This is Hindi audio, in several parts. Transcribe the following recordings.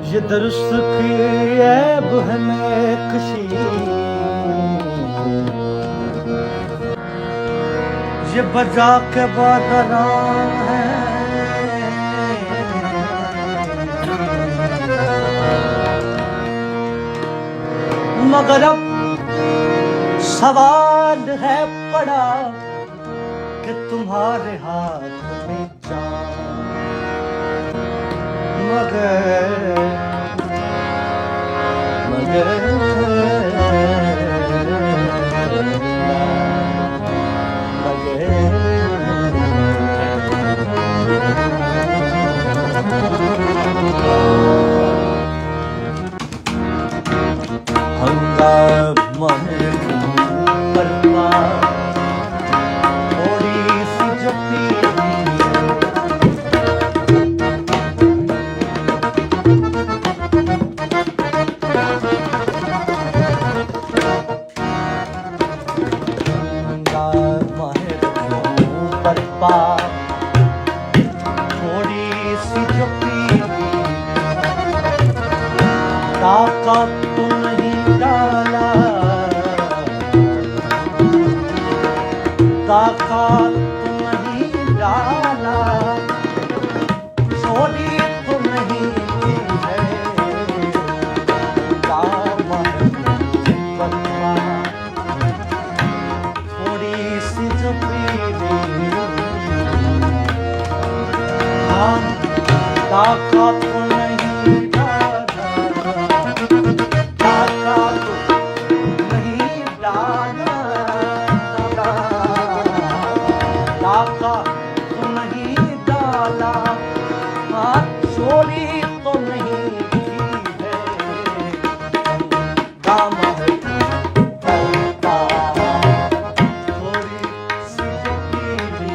ये दुरुस्त की ऐब है नक्शी, ये बजा के बादरा है, मगर अब सवाल है पड़ा कि तुम्हारे हाथ में जान, हंगामा है बरपा, थोड़ी सी जो पीली हंगामा है बरपा, थोड़ी सी जो पीली ताकत तो नहीं डाला, ताकत तो नहीं डाला, छोड़ी तो नहीं की है दामन बरपा, थोड़ी सी जो पीली हाँ ताकत तो नहीं डाला, ताकत तो नहीं डाला, ताकत तो नहीं डाला, हाँ चोरी तो नहीं की है काम है बरपा, थोड़ी सी जो पीली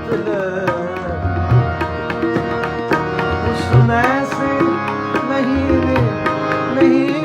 दिल उसमें से नहीं नहीं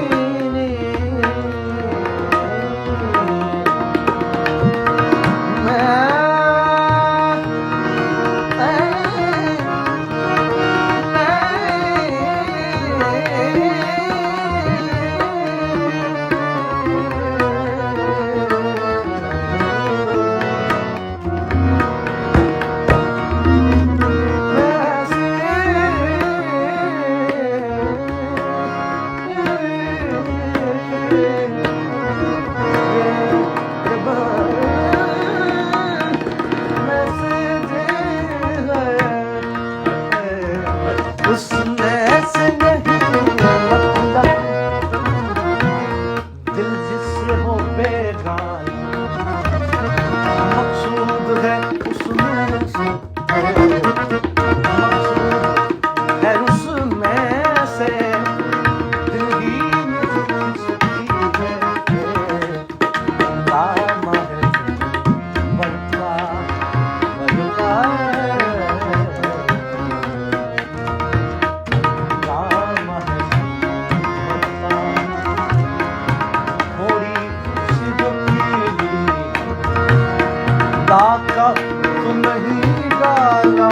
डाका तो नहीं डाला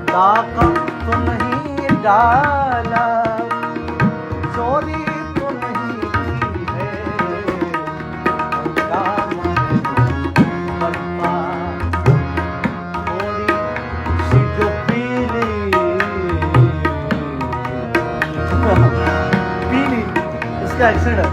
डाका तो नहीं डाला चोरी तो नहीं की है इसका एक्सेंट है